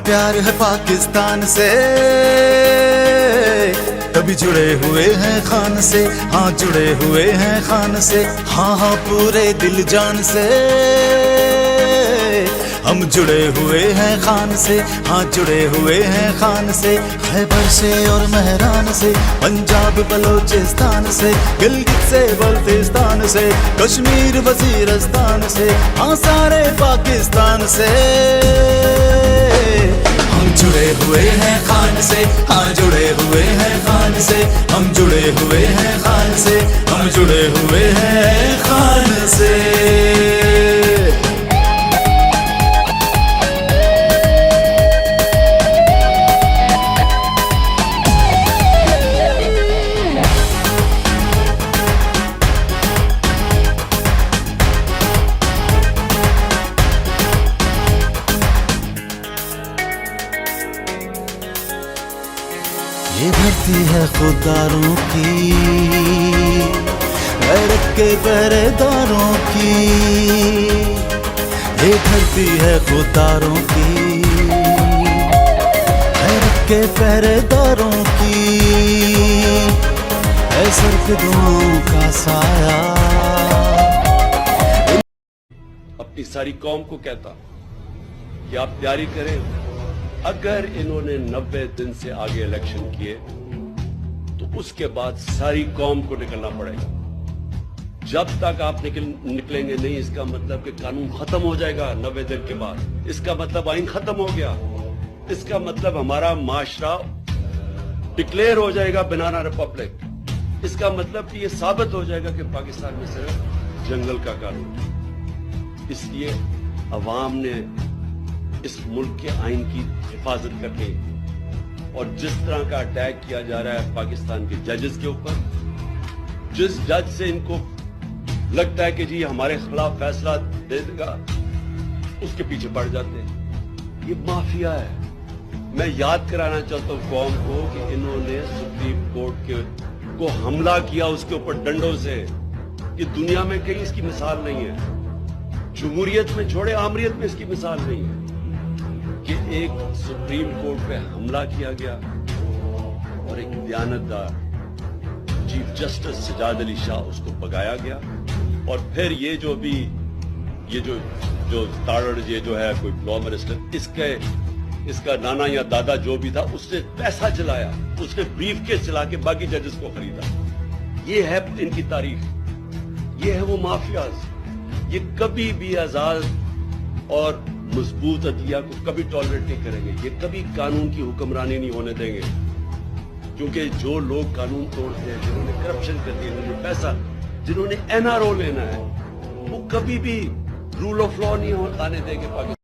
پیار ہے پاکستان سے، کبھی جڑے ہوئے ہیں خان سے، ہاں جڑے ہوئے ہیں خان سے، ہاں ہاں پورے دل جان سے ہم جڑے ہوئے ہیں خان سے، ہاں جڑے ہوئے ہیں خان سے، خیبر سے اور مہران سے، پنجاب بلوچستان سے، گلگت سے بلتستان سے، کشمیر وزیرستان سے، ہاں سارے پاکستان سے ہم جڑے ہوئے ہیں خان سے، ہاں جڑے ہوئے ہیں خان سے، ہم جڑے ہوئے ہیں خان سے، ہم جڑے ہوئے ہیں خان سے۔ یہ دھرتی ہے خودداروں کی، غیرت کے پہرے داروں کی، یہ دھرتی ہے خودداروں کی، غیرت کے پہرے داروں کی، اے سرکدوں کا سایہ۔ اپنی ساری قوم کو کہتا کہ آپ تیاری کریں، اگر انہوں نے 90 دن سے آگے الیکشن کیے تو اس کے بعد ساری قوم کو نکلنا پڑے گا۔ جب تک آپ نکلیں گے نہیں، اس کا مطلب کہ قانون ختم ہو جائے گا 90 دن کے بعد، اس کا مطلب آئین ختم ہو گیا، اس کا مطلب ہمارا معاشرہ ڈکلیئر ہو جائے گا بنانا ریپبلک، اس کا مطلب کہ یہ ثابت ہو جائے گا کہ پاکستان میں صرف جنگل کا قانون۔ اس لیے عوام نے اس ملک کے آئین کی حفاظت کر کے، اور جس طرح کا اٹیک کیا جا رہا ہے پاکستان کے ججز کے اوپر، جس جج سے ان کو لگتا ہے کہ جی ہمارے خلاف فیصلہ دے دے گا، اس کے پیچھے پڑ جاتے ہیں۔ یہ مافیا ہے۔ میں یاد کرانا چاہتا ہوں قوم کو کہ انہوں نے سپریم کورٹ کو حملہ کیا اس کے اوپر ڈنڈوں سے، کہ دنیا میں کہیں اس کی مثال نہیں ہے، جمہوریت میں چھوڑے آمریت میں اس کی مثال نہیں ہے کہ ایک سپریم کورٹ پہ حملہ کیا گیا اور ایک دیانتدار چیف جسٹس سجاد علی شاہ اس کو بگایا گیا، اور پھر یہ جو تارڑ یہ جو ہے کوئی لا منسٹر، اس کا نانا یا دادا جو بھی تھا، اس نے پیسہ چلایا، اس نے بریف کیس چلا کے باقی ججز کو خریدا۔ یہ ہے ان کی تاریخ، یہ ہے وہ مافیاز۔ یہ کبھی بھی آزاد اور مضبوط عدلیہ کو کبھی ٹالریٹ نہیں کریں گے، یہ کبھی قانون کی حکمرانی نہیں ہونے دیں گے، کیونکہ جو لوگ قانون توڑتے ہیں، جنہوں نے کرپشن کر دی، جنہوں نے پیسہ، جنہوں نے NRO لینا ہے، وہ کبھی بھی رول آف لا نہیں آنے دیں گے پاکستان۔